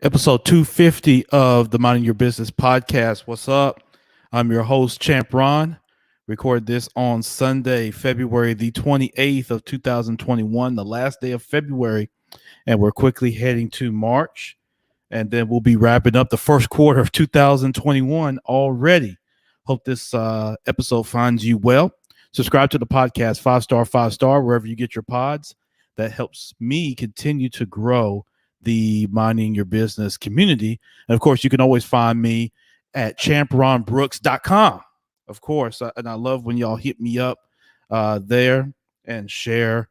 Episode 250 of the Minding Your Business podcast. What's up? I'm your host, Champ Ron. Record this on Sunday, February the 28th of 2021, the last day of February, and we're quickly heading to March, and then we'll be wrapping up the first quarter of 2021 already. Hope this episode finds you well. Subscribe to the podcast, 5 star, wherever you get your pods. That helps me continue to grow the Minding Your Business community. And of course, you can always find me at champronbrooks.com. Of course, and I love when y'all hit me up there and share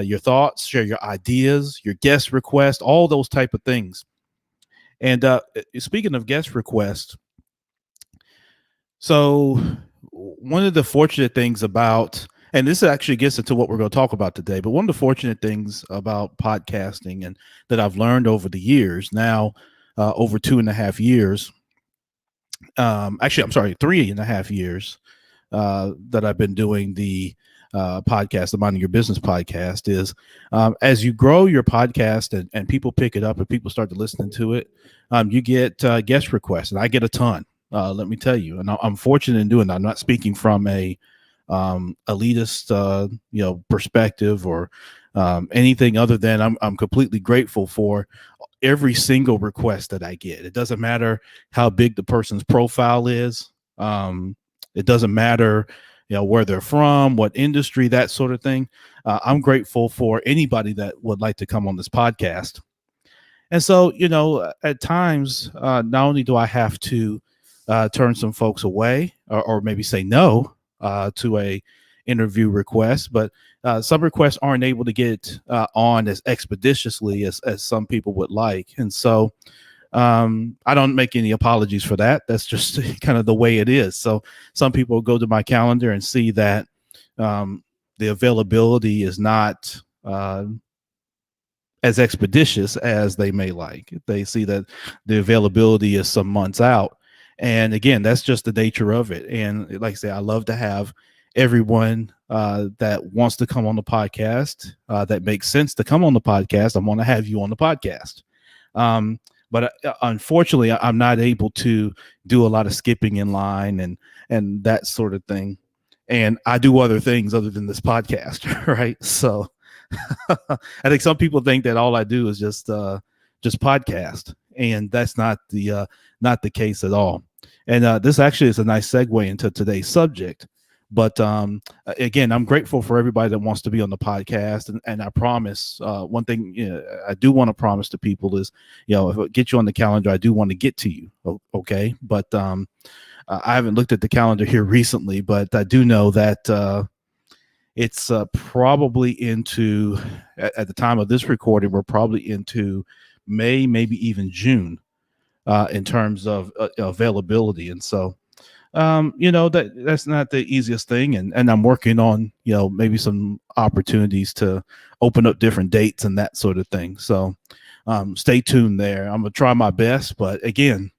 your thoughts, share your ideas, your guest requests, all those type of things. And speaking of guest requests, so one of the fortunate things about, and this actually gets into what we're going to talk about today, but one of the fortunate things about podcasting and that I've learned over the years, now over 2.5 years, actually, I'm sorry, 3.5 years that I've been doing the podcast, the Minding Your Business podcast, is as you grow your podcast and people pick it up and people start to listen to it, you get guest requests, and I get a ton. Let me tell you, and I'm fortunate in doing that. I'm not speaking from a elitist, perspective or anything other than I'm completely grateful for every single request that I get. It doesn't matter how big the person's profile is. It doesn't matter, where they're from, what industry, that sort of thing. I'm grateful for anybody that would like to come on this podcast. And so, at times, not only do I have to turn some folks away or maybe say no to a interview request, but some requests aren't able to get on as expeditiously as some people would like. And so I don't make any apologies for that. That's just kind of the way it is. So some people go to my calendar and see that the availability is not as expeditious as they may like. They see that the availability is some months out. And again, that's just the nature of it. And like I say, I love to have everyone that wants to come on the podcast, that makes sense to come on the podcast. I want to have you on the podcast. But unfortunately, I'm not able to do a lot of skipping in line and that sort of thing. And I do other things other than this podcast, right? So I think some people think that all I do is just podcast, and that's not the case at all. And this actually is a nice segue into today's subject. But again, I'm grateful for everybody that wants to be on the podcast. And I promise one thing I do want to promise to people is, if I get you on the calendar, I do want to get to you. Okay. But I haven't looked at the calendar here recently, but I do know that it's probably into, at the time of this recording, we're probably into May, maybe even June in terms of availability. And so, that's not the easiest thing. And I'm working on, maybe some opportunities to open up different dates and that sort of thing. So stay tuned there. I'm going to try my best. But again,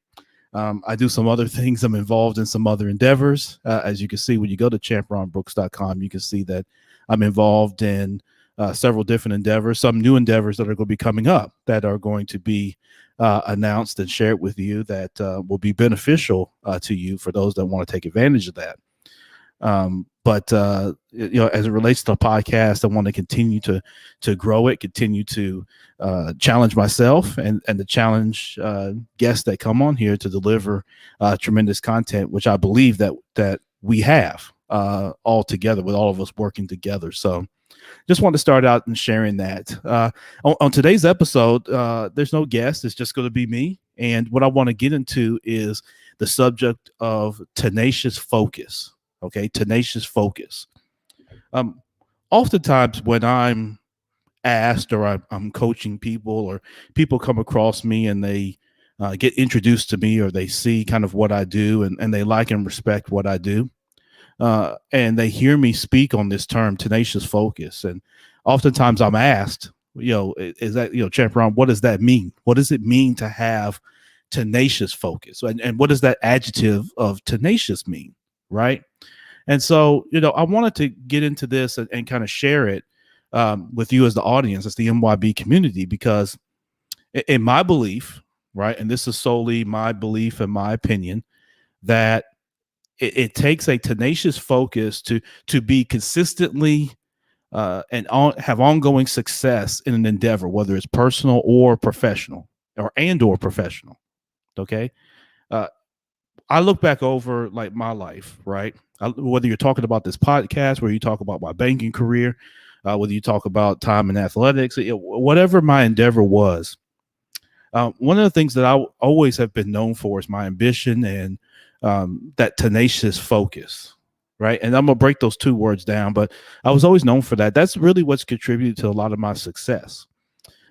I do some other things. I'm involved in some other endeavors. As you can see, when you go to champronbrooks.com, you can see that I'm involved in several different endeavors, some new endeavors that are going to be coming up that are going to be announced and shared with you that will be beneficial to you for those that want to take advantage of that. But as it relates to the podcast, I want to continue to grow it, continue to challenge myself and to challenge guests that come on here to deliver tremendous content, which I believe that we have all together, with all of us working together. So just want to start out and sharing that. On today's episode, there's no guest. It's just going to be me. And what I want to get into is the subject of tenacious focus. Okay, tenacious focus. Oftentimes when I'm asked or I'm coaching people, or people come across me and they get introduced to me, or they see kind of what I do and they like and respect what I do. And they hear me speak on this term, tenacious focus. And oftentimes I'm asked, is that, Champ Ron, what does that mean? What does it mean to have tenacious focus? And what does that adjective of tenacious mean? Right. And so, I wanted to get into this and kind of share it with you as the audience, as the MYB community, because in my belief, right? And this is solely my belief and my opinion that it takes a tenacious focus to be consistently have ongoing success in an endeavor, whether it's personal or professional, or professional. Okay, uh, I look back over like my life, right? Whether you're talking about this podcast, where you talk about my banking career, whether you talk about time in athletics, whatever my endeavor was, one of the things that I always have been known for is my ambition and that tenacious focus, right? And I'm gonna break those two words down, but I was always known for that. That's really what's contributed to a lot of my success.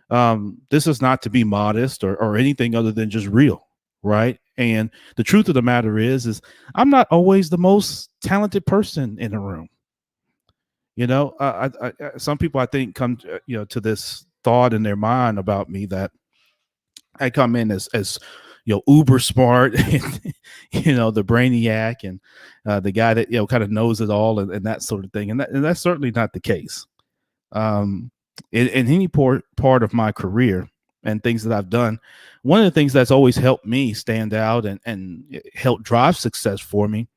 This is not to be modest or anything other than just real, right? And the truth of the matter is I'm not always the most talented person in the room. You know, some people I think come to this thought in their mind about me that I come in as uber smart, and the brainiac, and the guy that kind of knows it all, and that sort of thing, and that's certainly not the case. Um, in any part of my career and things that I've done, one of the things that's always helped me stand out and help drive success for me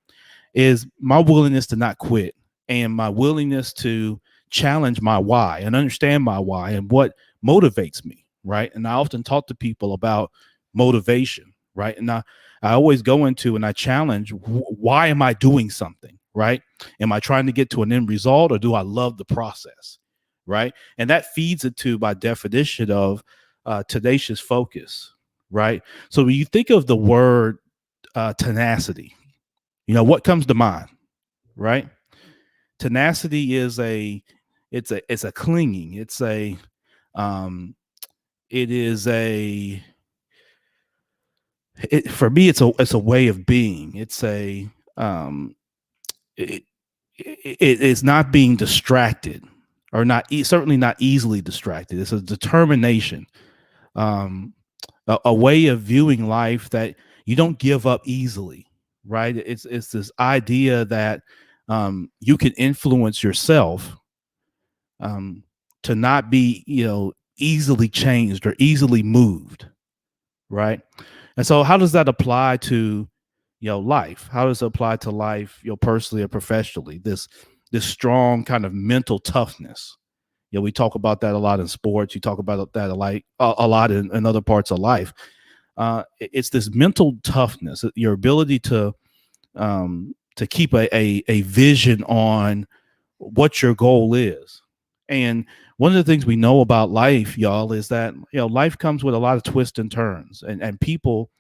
is my willingness to not quit, and my willingness to challenge my why and understand my why and what motivates me, right? And I often talk to people about motivation, right? And I always go into and I challenge, why am I doing something, right? Am I trying to get to an end result, or do I love the process, right? And that feeds into, by definition, of tenacious focus, right? So when you think of the word tenacity, what comes to mind, right? Tenacity is it's a clinging. Um, it is a for me it's a way of being. It's a it, it's not being distracted, or not certainly not easily distracted. It's a determination, um, a way of viewing life that you don't give up easily, right? It's this idea that you can influence yourself, um, to not be easily changed or easily moved, right? And so, how does that apply to life? How does it apply to life, personally or professionally? This strong kind of mental toughness. We talk about that a lot in sports. You talk about that a lot in other parts of life. It's this mental toughness, your ability to keep a vision on what your goal is. And one of the things we know about life, y'all, is that life comes with a lot of twists and turns, and people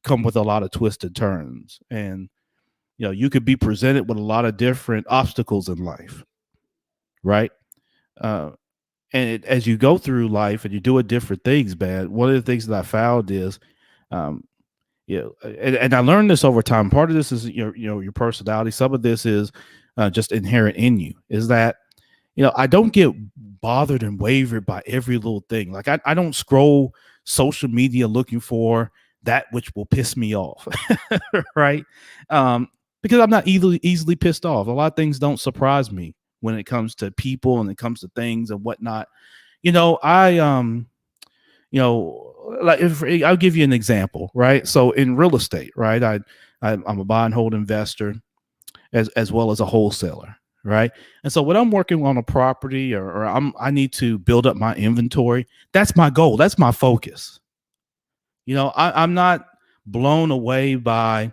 come with a lot of twists and turns. And you could be presented with a lot of different obstacles in life, right? Uh, as you go through life and you're doing different things, man, one of the things that I found is, um, and I learned this over time. Part of this is your personality. Some of this is just inherent in you. Is that I don't get bothered and wavered by every little thing. Like I don't scroll social media looking for that which will piss me off, right? Um, because I'm not easily pissed off. A lot of things don't surprise me when it comes to people and it comes to things and whatnot. I like if I'll give you an example, right? So in real estate, right? I'm a buy and hold investor as well as a wholesaler, right? And so when I'm working on a property, or I need to build up my inventory, that's my goal. That's my focus. I'm not blown away by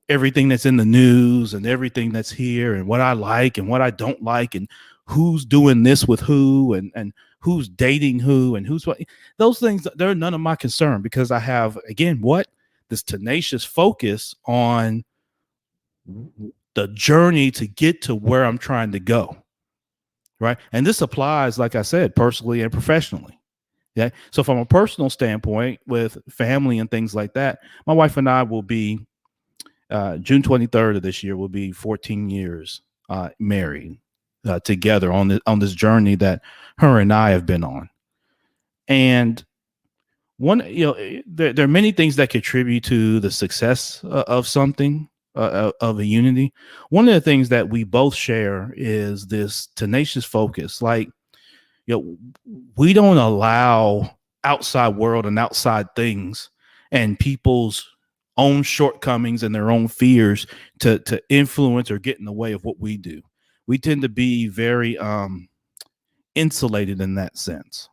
everything that's in the news and everything that's here and what I like and what I don't like and who's doing this with who and who's dating who and who's what. Those things, they're none of my concern, because I have, again, this tenacious focus on the journey to get to where I'm trying to go, right? And this applies, like I said, personally and professionally. Yeah. So from a personal standpoint, with family and things like that, my wife and I will be June 23rd of this year will be 14 years married together on this journey that her and I have been on. And there are many things that contribute to the success of something, of a unity. One of the things that we both share is this tenacious focus. Like, we don't allow outside world and outside things and people's own shortcomings and their own fears to influence or get in the way of what we do. We tend to be very insulated in that sense.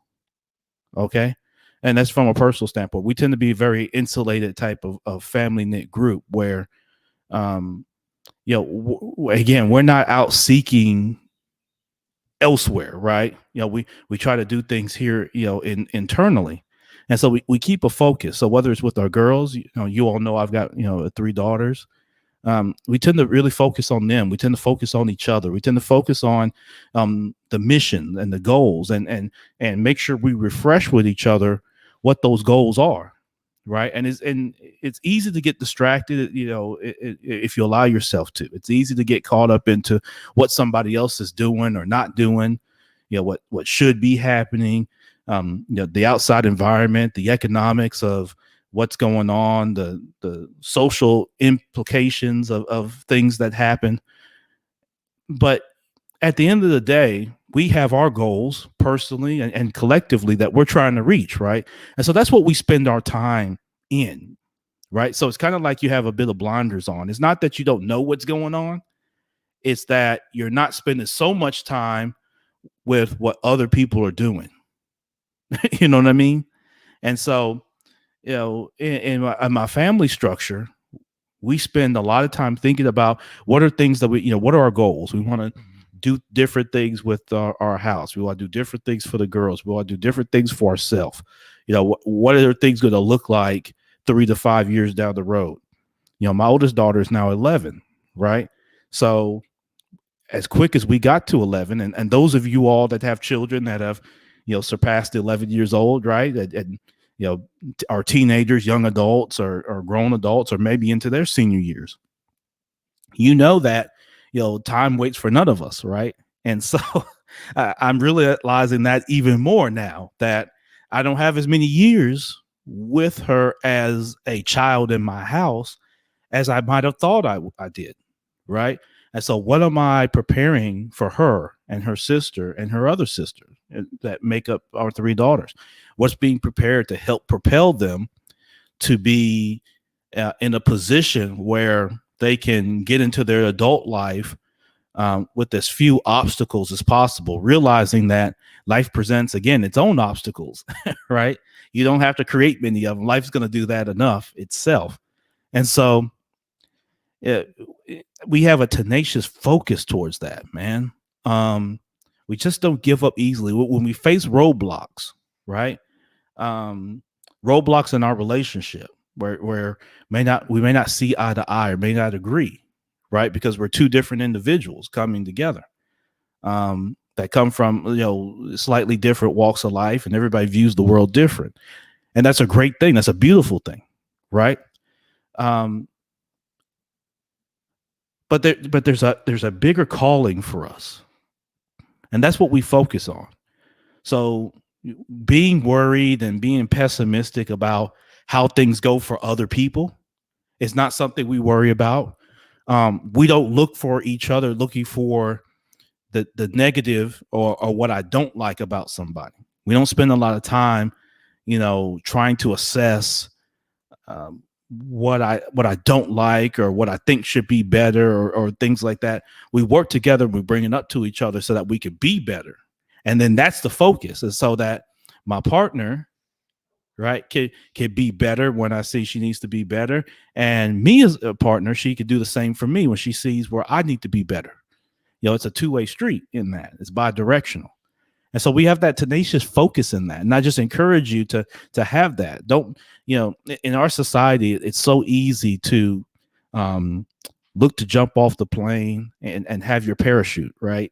Okay. And that's from a personal standpoint. We tend to be a very insulated type of family knit group where, um, again, we're not out seeking elsewhere, right? We try to do things here, internally. And so we keep a focus. So whether it's with our girls, you all know I've got, 3 daughters. We tend to really focus on them. We tend to focus on each other. We tend to focus on the mission and the goals, and make sure we refresh with each other what those goals are, right? And it's easy to get distracted, if you allow yourself to. It's easy to get caught up into what somebody else is doing or not doing, what should be happening, the outside environment, the economics of what's going on, the social implications of things that happen. But at the end of the day, we have our goals personally and collectively that we're trying to reach, right? And so that's what we spend our time in, right? So it's kind of like you have a bit of blinders on. It's not that you don't know what's going on. It's that you're not spending so much time with what other people are doing. You know what I mean? And so, in my family structure, we spend a lot of time thinking about what are things that what are our goals? We want to do different things with our house. We want to do different things for the girls. We want to do different things for ourselves. What are things going to look like 3 to 5 years down the road? My oldest daughter is now 11, right? So as quick as we got to 11, and those of you all that have children that have, surpassed 11 years old, right? And are teenagers, young adults, or grown adults, or maybe into their senior years. That, time waits for none of us, right? And so I'm realizing that even more now that I don't have as many years with her as a child in my house as I might have thought I did, right? And so what am I preparing for her and her sister and her other sister that make up our 3 daughters? What's being prepared to help propel them to be in a position where they can get into their adult life with as few obstacles as possible, realizing that life presents, again, its own obstacles, right? You don't have to create many of them. Life's going to do that enough itself. And so we have a tenacious focus towards that, man. We just don't give up easily. When we face roadblocks, right? Roadblocks in our relationship where we may not see eye to eye or may not agree, right? Because we're 2 different individuals coming together that come from, slightly different walks of life, and everybody views the world different. And that's a great thing. That's a beautiful thing, right? But there's a bigger calling for us, and that's what we focus on. So being worried and being pessimistic about how things go for other people is not something we worry about. We don't look for each other looking for the negative or what I don't like about somebody. We don't spend a lot of time, trying to assess what I don't like or what I think should be better or things like that. We work together, we bring it up to each other so that we can be better. And then that's the focus, is so that my partner, right, can be better when I see she needs to be better. And me as a partner, she could do the same for me when she sees where I need to be better. It's a 2-way street in that. It's bi-directional. And so we have that tenacious focus in that. And I just encourage you to have that. Don't, in our society, it's so easy to look to jump off the plane and have your parachute, right?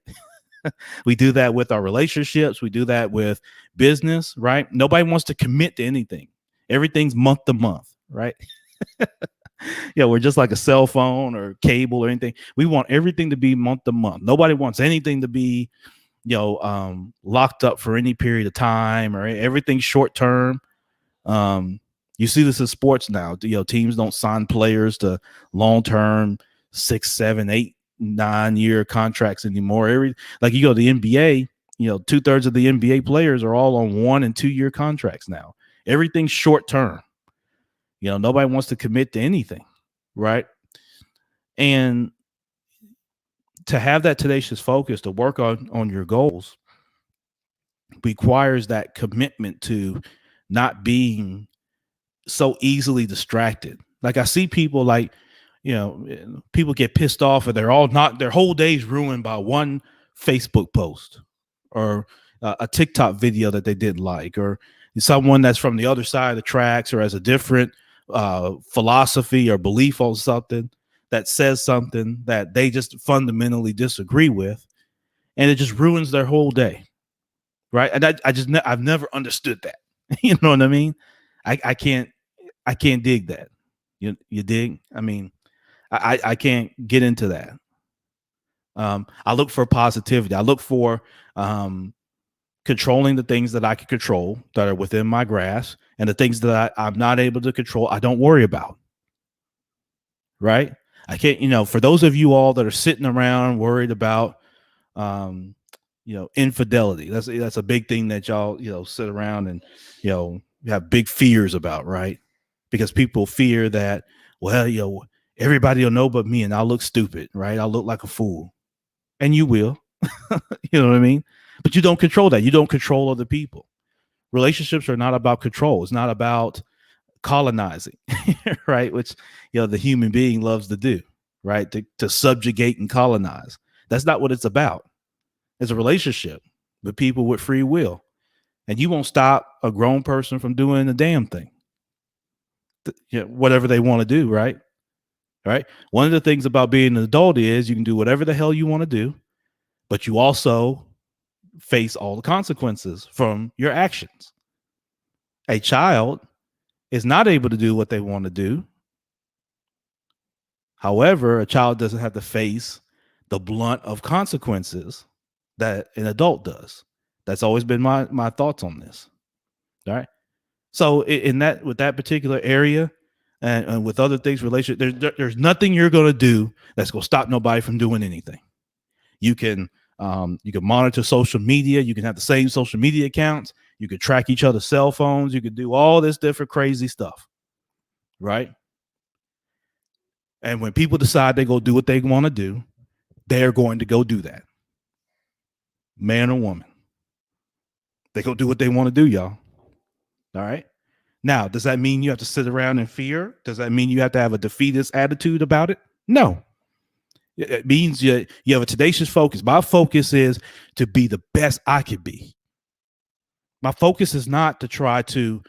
We do that with our relationships. We do that with business, right? Nobody wants to commit to anything. Everything's month to month, right? We're just like a cell phone or cable or anything. We want everything to be month to month. Nobody wants anything to be, locked up for any period of time, or everything short term. You see this in sports now. Teams don't sign players to long term 6, 7, 8, 9 year contracts anymore. Like you go to the NBA, 2/3 of the NBA players are all on 1 and 2 year contracts now. Everything's short term. Nobody wants to commit to anything, right? And to have that tenacious focus to work on your goals requires that commitment to not being so easily distracted. Like I see people people get pissed off and they're all not their whole day's ruined by one Facebook post or a TikTok video that they didn't like, or someone that's from the other side of the tracks or has a different philosophy or belief on something that says something that they just fundamentally disagree with, and it just ruins their whole day, right? And I've never understood that. You know what I mean? I can't dig that. You dig? I mean, I can't get into that. I look for positivity. I look for controlling the things that I can control that are within my grasp, and the things that I'm not able to control, I don't worry about. Right? I can't, for those of you all that are sitting around worried about, infidelity. That's a big thing that y'all, sit around and, have big fears about, right? Because people fear that, well, everybody will know but me and I'll look stupid, right? I'll look like a fool. And you will. You know what I mean? But you don't control that. You don't control other people. Relationships are not about control. It's not about colonizing, right? Which, the human being loves to do, right? To subjugate and colonize. That's not what it's about. It's a relationship with people with free will. And you won't stop a grown person from doing a damn thing. Whatever they want to do, right? Right. One of the things about being an adult is you can do whatever the hell you want to do, but you also face all the consequences from your actions. A child is not able to do what they want to do. However, a child doesn't have to face the blunt of consequences that an adult does. That's always been my thoughts on this. All right. So with that particular area, and with other things, there's nothing you're going to do that's going to stop nobody from doing anything. You can monitor social media. You can have the same social media accounts. You can track each other's cell phones. You can do all this different crazy stuff, right? And when people decide they go do what they want to do, they're going to go do that. Man or woman. They go do what they want to do, y'all. All right. Now, does that mean you have to sit around in fear? Does that mean you have to have a defeatist attitude about it? No. It means you have a tenacious focus. My focus is to be the best I can be. My focus is not to try to,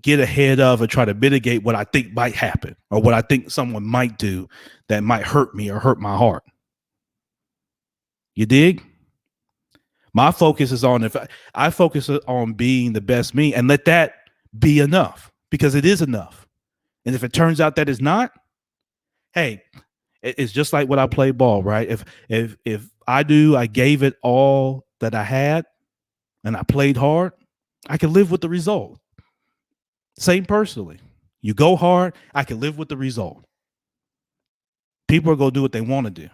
get ahead of or try to mitigate what I think might happen or what I think someone might do that might hurt me or hurt my heart. You dig? My focus is on I focus on being the best me and let that be enough, because it is enough. And if it turns out that it's not, hey, it's just like when I play ball, right? If I gave it all that I had and I played hard, I can live with the result. Same personally. You go hard, I can live with the result. People are going to do what they want to do,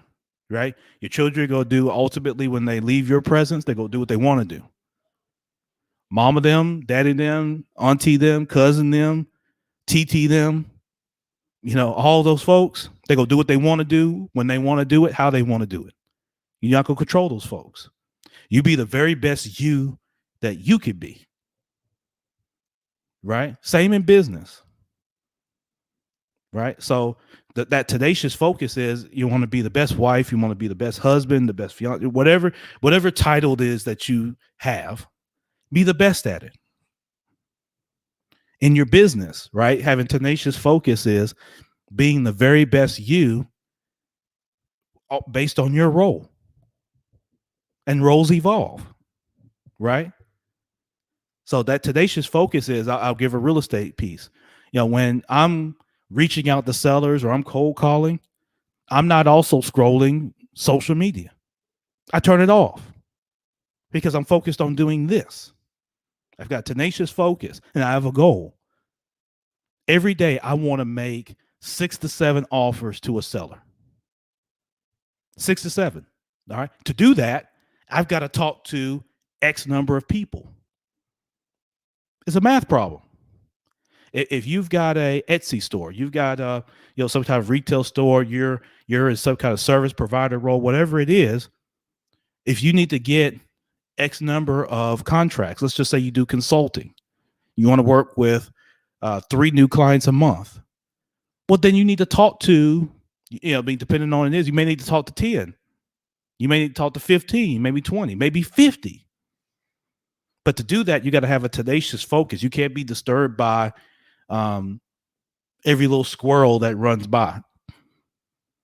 right? Your children are going to do, ultimately, when they leave your presence, they're going to do what they want to do. Mama them, daddy them, auntie them, cousin them, TT them, all those folks, they're going to do what they want to do when they want to do it, how they want to do it. You're not going to control those folks. You be the very best you that you could be. Right? Same in business. Right? So that tenacious focus is you want to be the best wife, you want to be the best husband, the best fiance, whatever title it is that you have, be the best at it. In your business, right? Having tenacious focus is being the very best you based on your role. And roles evolve, right? So that tenacious focus is, I'll give a real estate piece. When I'm reaching out to sellers or I'm cold calling, I'm not also scrolling social media. I turn it off because I'm focused on doing this. I've got tenacious focus and I have a goal. Every day I want to make 6 to 7 offers to a seller. 6 to 7. All right. To do that, I've got to talk to X number of people. It's a math problem. If you've got a Etsy store, you've got some kind of retail store, you're in some kind of service provider role, whatever it is. If you need to get X number of contracts, let's just say you do consulting, you want to work with 3 new clients a month. Well, then you need to talk to, depending on it is, you may need to talk to 10. You may need to talk to 15, maybe 20, maybe 50. But to do that, you got to have a tenacious focus. You can't be disturbed by every little squirrel that runs by.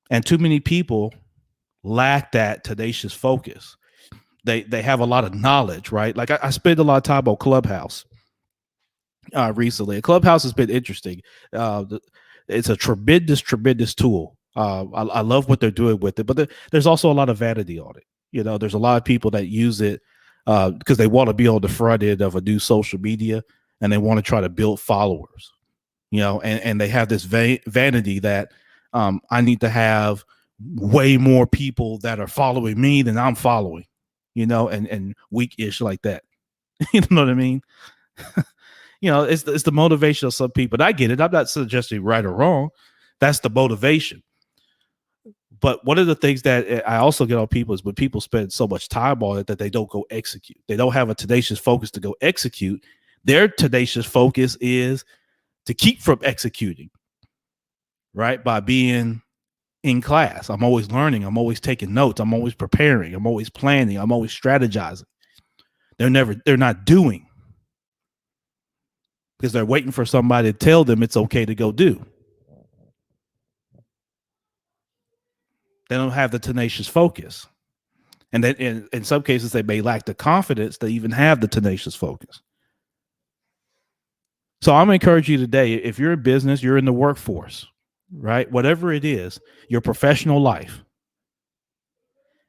And too many people lack that tenacious focus. They have a lot of knowledge, right? Like I spent a lot of time on Clubhouse recently. Clubhouse has been interesting. It's a tremendous tool. I love what they're doing with it, but there's also a lot of vanity on it. There's a lot of people that use it because they want to be on the front end of a new social media and they want to try to build followers, and they have this vanity that I need to have way more people that are following me than I'm following, and weak-ish like that. You know what I mean? It's the motivation of some people. And I get it. I'm not suggesting right or wrong. That's the motivation. But one of the things that I also get on people is when people spend so much time on it that they don't go execute. They don't have a tenacious focus to go execute. Their tenacious focus is to keep from executing, right? By being in class. I'm always learning. I'm always taking notes. I'm always preparing. I'm always planning. I'm always strategizing. They're not doing, because they're waiting for somebody to tell them it's okay to go do. They don't have the tenacious focus. And then in some cases, they may lack the confidence to even have the tenacious focus. So I'm going to encourage you today, if you're in business, you're in the workforce, right? Whatever it is, your professional life,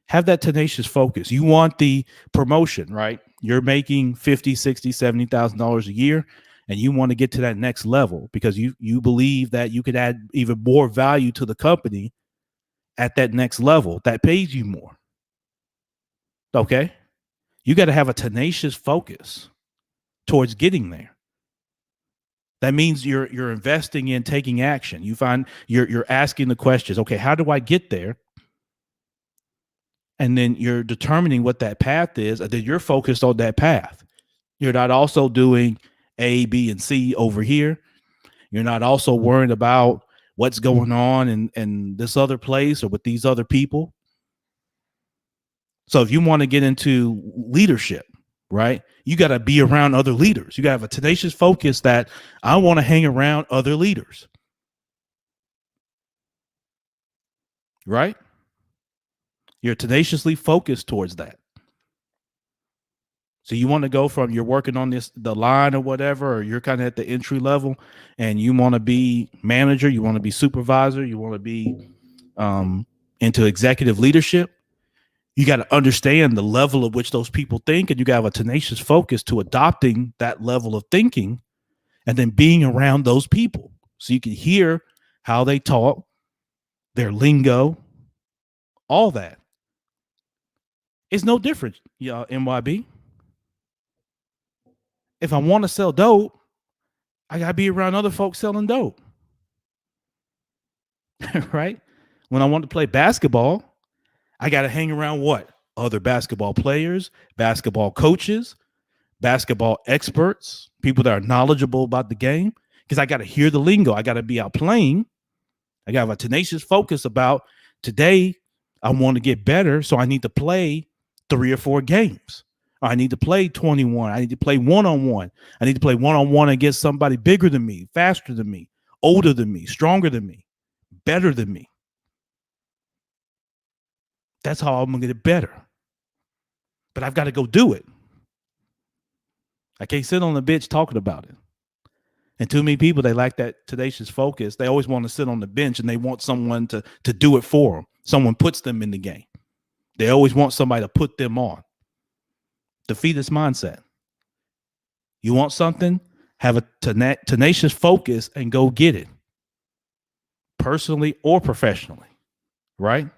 have that tenacious focus. You want the promotion, right? You're making $50,000, $60,000, $70,000 a year, and you want to get to that next level because you believe that you could add even more value to the company at that next level that pays you more. Okay? You got to have a tenacious focus towards getting there. That means you're investing in taking action. You find you're asking the questions, okay, how do I get there? And then you're determining what that path is, and then you're focused on that path. You're not also doing A, B, and C over here. You're not also worrying about what's going on in this other place or with these other people. So if you want to get into leadership, right, you got to be around other leaders. You got to have a tenacious focus that I want to hang around other leaders. Right? You're tenaciously focused towards that. So you want to go from you're working on the line or whatever, or you're kind of at the entry level and you want to be manager, you want to be supervisor, you want to be into executive leadership. You got to understand the level of which those people think, and you got to have a tenacious focus to adopting that level of thinking and then being around those people so you can hear how they talk, their lingo, all that. It's no different, MYB. If I want to sell dope, I got to be around other folks selling dope. Right? When I want to play basketball, I got to hang around what? Other basketball players, basketball coaches, basketball experts, people that are knowledgeable about the game, because I got to hear the lingo. I got to be out playing. I got to have a tenacious focus about today. I want to get better, so I need to play 3 or 4 games. I need to play 21. I need to play one-on-one. I need to play one-on-one against somebody bigger than me, faster than me, older than me, stronger than me, better than me. That's how I'm going to get better. But I've got to go do it. I can't sit on the bench talking about it. And too many people, they lack that tenacious focus. They always want to sit on the bench and they want someone to do it for them. Someone puts them in the game. They always want somebody to put them on. Defeatist mindset. You want something? Have a tenacious focus and go get it. Personally or professionally. Right?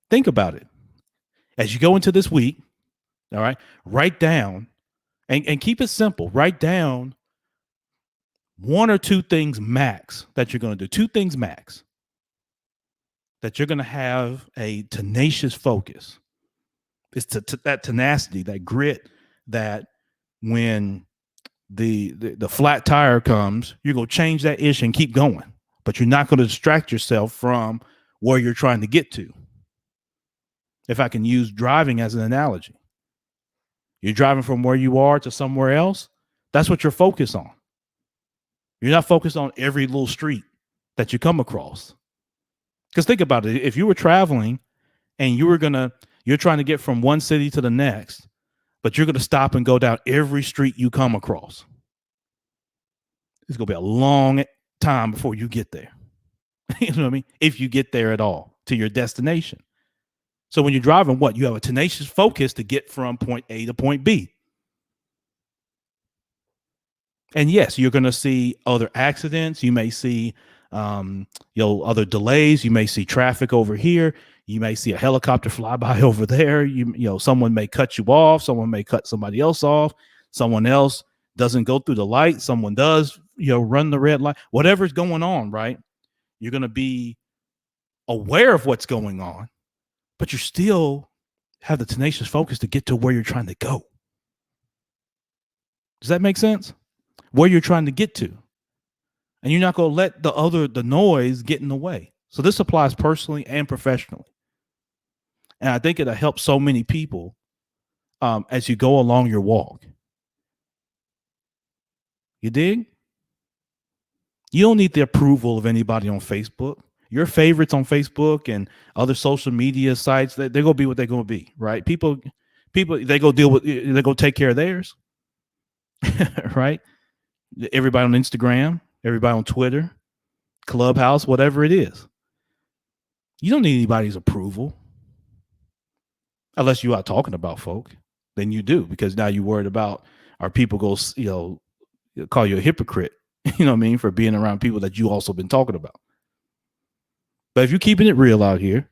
Think about it. As you go into this week, all right, write down and keep it simple. Write down one or two things max that you're going to do. Two things max that you're going to have a tenacious focus. It's that tenacity, that grit, that when the flat tire comes, you're going to change that ish and keep going. But you're not going to distract yourself from where you're trying to get to. If I can use driving as an analogy, you're driving from where you are to somewhere else. That's what you're focused on. You're not focused on every little street that you come across. Because think about it. If you were traveling and you're trying to get from one city to the next, but you're going to stop and go down every street you come across, it's going to be a long time before you get there. You know what I mean? If you get there at all to your destination. So when you're driving, you have a tenacious focus to get from point A to point B. And yes, you're going to see other accidents. You may see, other delays. You may see traffic over here. You may see a helicopter fly by over there. Someone may cut you off. Someone may cut somebody else off. Someone else doesn't go through the light. Someone does, run the red light. Whatever's going on, right? You're going to be aware of what's going on, but you still have the tenacious focus to get to where you're trying to go. Does that make sense? Where you're trying to get to. And you're not going to let the noise get in the way. So this applies personally and professionally. And I think it'll help so many people as you go along your walk. You dig? You don't need the approval of anybody on Facebook. Your favorites on Facebook and other social media sites, they're going to be what they're going to be, right? People, they go take care of theirs, right? Everybody on Instagram, everybody on Twitter, Clubhouse, whatever it is. You don't need anybody's approval. Unless you are talking about folk, then you do, because now you're worried about, are people call you a hypocrite, you know what I mean, for being around people that you also been talking about. But if you're keeping it real out here,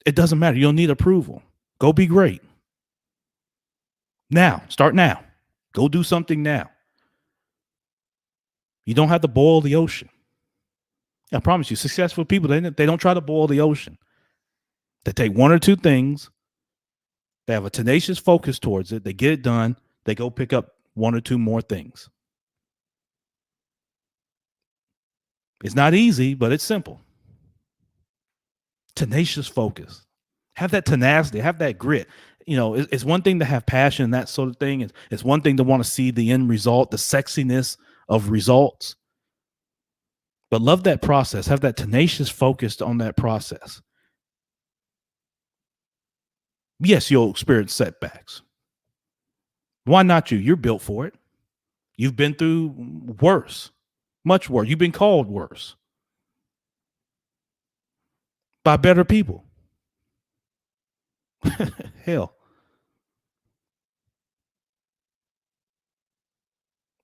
it doesn't matter. You don't need approval. Go be great. Now, start now. Go do something now. You don't have to boil the ocean. I promise you, successful people, they don't try to boil the ocean. They take one or two things. They have a tenacious focus towards it. They get it done. They go pick up one or two more things. It's not easy, but it's simple. Tenacious focus. Have that tenacity. Have that grit. It's one thing to have passion, that sort of thing. It's one thing to want to see the end result, the sexiness of results. But love that process. Have that tenacious focus on that process. Yes, you'll experience setbacks. Why not you? You're built for it. You've been through worse, much worse. You've been called worse by better people. Hell.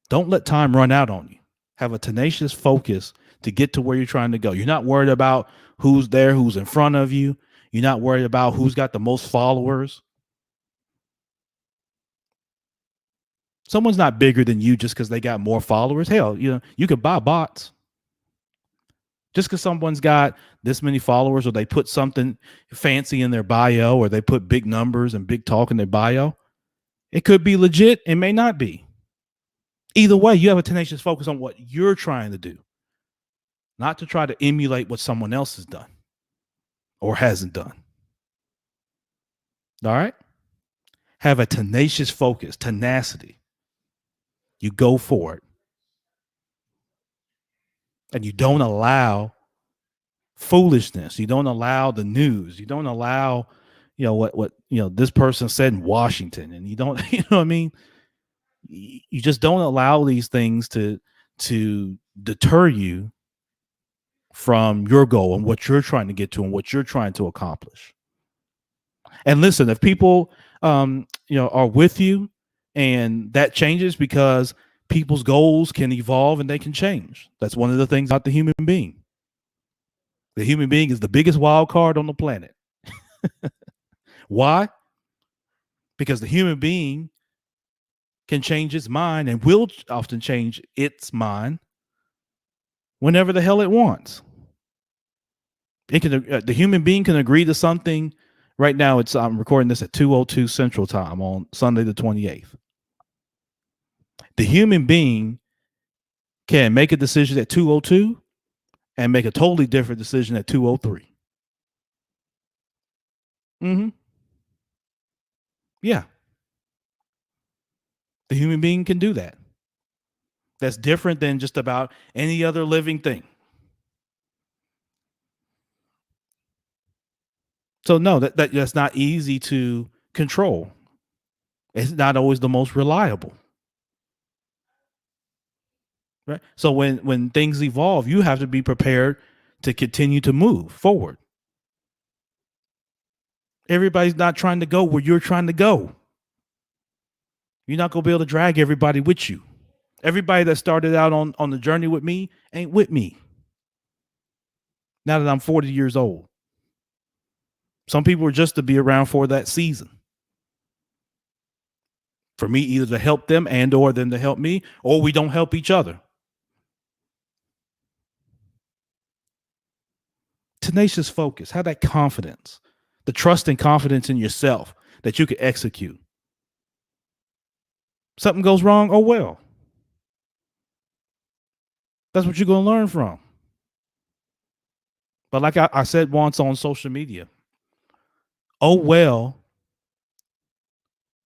Don't let time run out on you. Have a tenacious focus to get to where you're trying to go. You're not worried about who's there, who's in front of you. You're not worried about who's got the most followers. Someone's not bigger than you just because they got more followers. Hell, you could buy bots. Just because someone's got this many followers, or they put something fancy in their bio, or they put big numbers and big talk in their bio, it could be legit. It may not be. Either way, you have a tenacious focus on what you're trying to do, not to try to emulate what someone else has done or hasn't done. All right? Have a tenacious focus, tenacity. You go for it. And you don't allow foolishness. You don't allow the news. You don't allow, what this person said in Washington. And you don't, you know what I mean? You just don't allow these things to deter you from your goal and what you're trying to get to and what you're trying to accomplish. And listen, if people, are with you, and that changes, because people's goals can evolve and they can change. That's one of the things about the human being. The human being is the biggest wild card on the planet. Why? Because the human being can change its mind and will often change its mind whenever the hell it wants. It can the human being can agree to something. Right now, I'm recording this at 2:02 Central Time on Sunday the 28th. The human being can make a decision at 2:02 and make a totally different decision at 2:03. Mm-hmm. Yeah, the human being can do that. That's different than just about any other living thing. So no, that's not easy to control. It's not always the most reliable. Right. So when things evolve, you have to be prepared to continue to move forward. Everybody's not trying to go where you're trying to go. You're not gonna be able to drag everybody with you. Everybody that started out on the journey with me ain't with me. Now that I'm 40 years old. Some people are just to be around for that season. For me, either to help them and or them to help me, or we don't help each other. Tenacious focus. Have that confidence, the trust and confidence in yourself that you can execute. Something goes wrong, oh well. That's what you're going to learn from. But like I said once on social media, oh well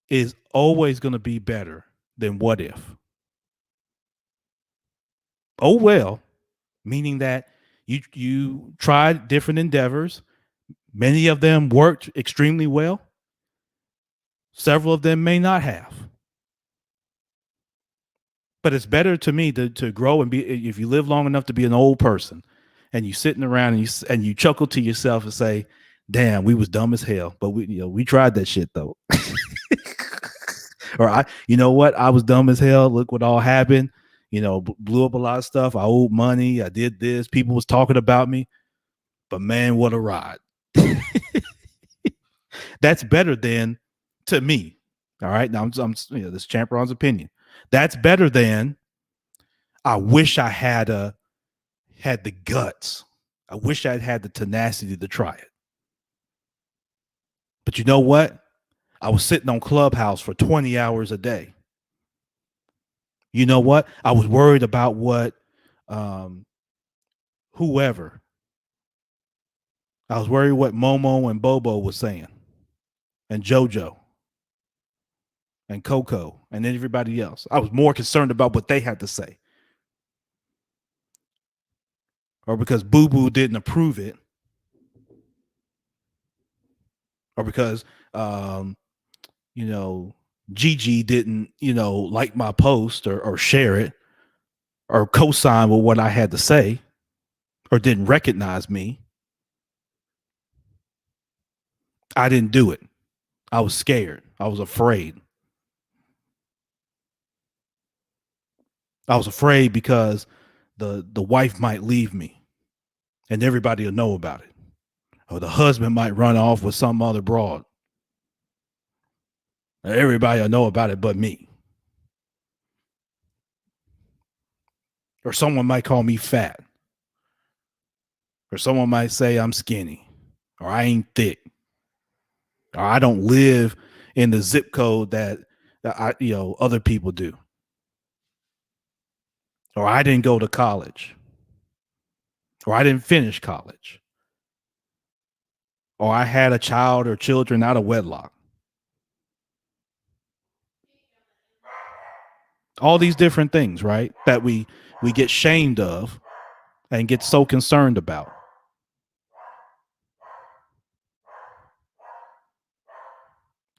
is always going to be better than what if. Oh well, meaning that you tried different endeavors. Many of them worked extremely well. Several of them may not have. But it's better to me to grow and be, if you live long enough to be an old person and you sitting around and you chuckle to yourself and say, damn, we was dumb as hell, but we tried that shit though. Or you know what? I was dumb as hell. Look what all happened. Blew up a lot of stuff. I owed money. I did this. People was talking about me, but man, what a ride. That's better than, to me. All right. Now I'm this Champeron's opinion. That's better than, I wish I had the guts. I wish I'd had the tenacity to try it. But you know what? I was sitting on Clubhouse for 20 hours a day. You know what? I was worried about what whoever. I was worried what Momo and Bobo was saying, and JoJo and Coco and everybody else. I was more concerned about what they had to say. Or because Boo Boo didn't approve it. Or because Gigi didn't, like my post or share it or co-sign with what I had to say or didn't recognize me. I didn't do it. I was scared. I was afraid. I was afraid because the wife might leave me and everybody will know about it. Or the husband might run off with some other broad. Everybody will know about it but me. Or someone might call me fat. Or someone might say I'm skinny. Or I ain't thick. Or I don't live in the zip code that other people do. Or I didn't go to college. Or I didn't finish college. Or I had a child or children out of wedlock. All these different things, right? That we get shamed of and get so concerned about.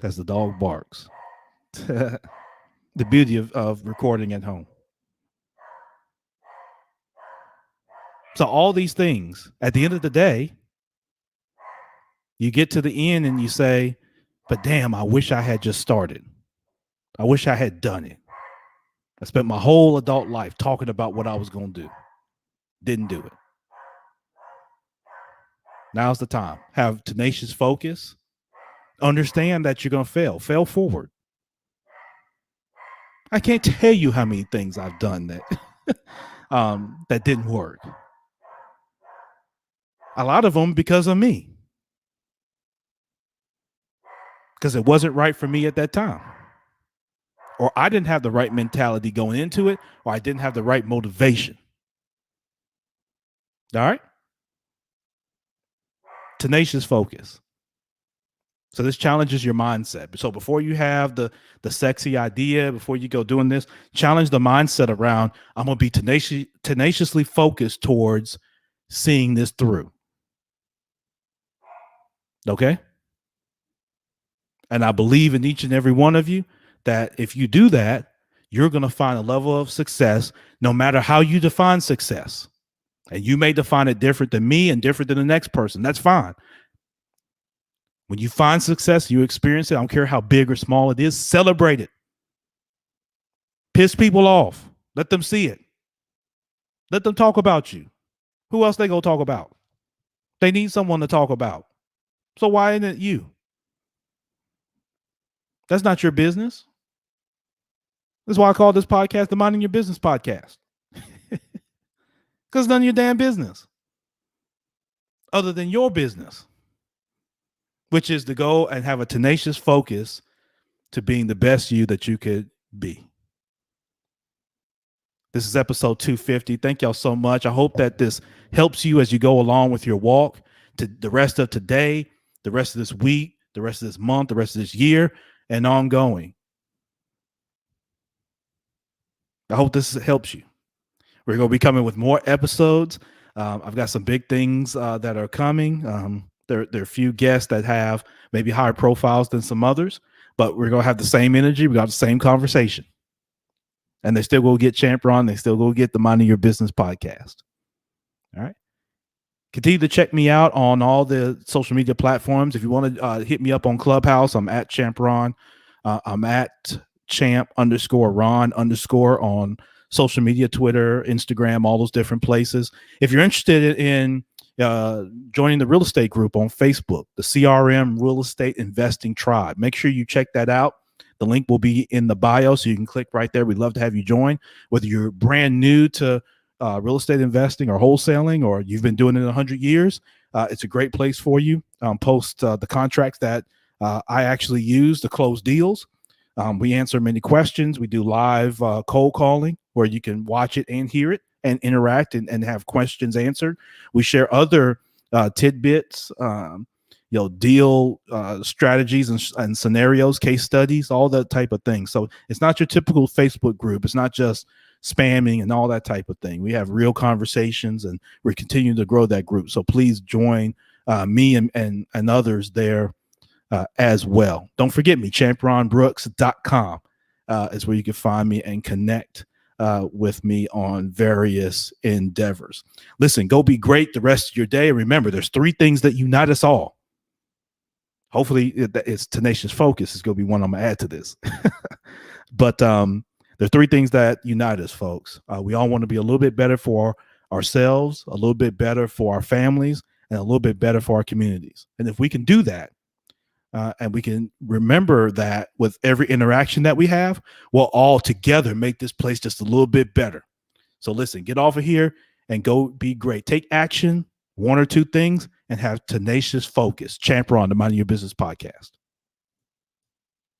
As the dog barks. The beauty of recording at home. So all these things, at the end of the day, you get to the end and you say, but damn, I wish I had just started. I wish I had done it. I spent my whole adult life talking about what I was going to do. Didn't do it. Now's the time. Have tenacious focus. Understand that you're going to fail. Fail forward. I can't tell you how many things I've done that didn't work. A lot of them because of me. Because it wasn't right for me at that time. Or I didn't have the right mentality going into it, or I didn't have the right motivation. All right? Tenacious focus. So this challenges your mindset. So before you have the sexy idea, before you go doing this, challenge the mindset around, I'm going to be tenaciously focused towards seeing this through. Okay? And I believe in each and every one of you that if you do that, you're going to find a level of success no matter how you define success. And you may define it different than me and different than the next person. That's fine. When you find success, you experience it. I don't care how big or small it is. Celebrate it. Piss people off. Let them see it. Let them talk about you. Who else they gonna talk about? They need someone to talk about. So why isn't it you? That's not your business. That's why I call this podcast the Minding Your Business Podcast. Because none of your damn business. Other than your business. Which is to go and have a tenacious focus to being the best you that you could be. This is episode 250. Thank y'all so much. I hope that this helps you as you go along with your walk to the rest of today, the rest of this week, the rest of this month, the rest of this year, and ongoing. I hope this helps you. We're going to be coming with more episodes. I've got some big things that are coming. There are a few guests that have maybe higher profiles than some others, but we're going to have the same energy. We got the same conversation. And they still go get Champron. They still go get the Minding Your Business podcast. All right. Continue to check me out on all the social media platforms. If you want to hit me up on Clubhouse, I'm at Champron. I'm at champ_Ron_ on social media, Twitter, Instagram, all those different places. If you're interested in joining the real estate group on Facebook, the CRM Real Estate Investing Tribe, make sure you check that out. The link will be in the bio, so you can click right there. We'd love to have you join. Whether you're brand new to real estate investing or wholesaling, or you've been doing it 100 years, it's a great place for you. Post the contracts that I actually use to close deals. We answer many questions. We do live cold calling where you can watch it and hear it and interact and have questions answered. We share other tidbits, deal strategies and scenarios, case studies, all that type of thing. So it's not your typical Facebook group. It's not just spamming and all that type of thing. We have real conversations, and we're continuing to grow that group. So please join me and others there as well. Don't forget me, champronbrooks.com is where you can find me and connect with me on various endeavors. Listen, go be great the rest of your day. Remember, there's 3 things that unite us all. Hopefully it's tenacious focus is going to be one I'm going to add to this. But there are 3 things that unite us, folks. We all want to be a little bit better for ourselves, a little bit better for our families, and a little bit better for our communities. And if we can do that, and we can remember that with every interaction that we have, we'll all together make this place just a little bit better. So listen, get off of here and go be great. Take action, 1 or 2 things, and have tenacious focus. Champron, the Minding Your Business podcast.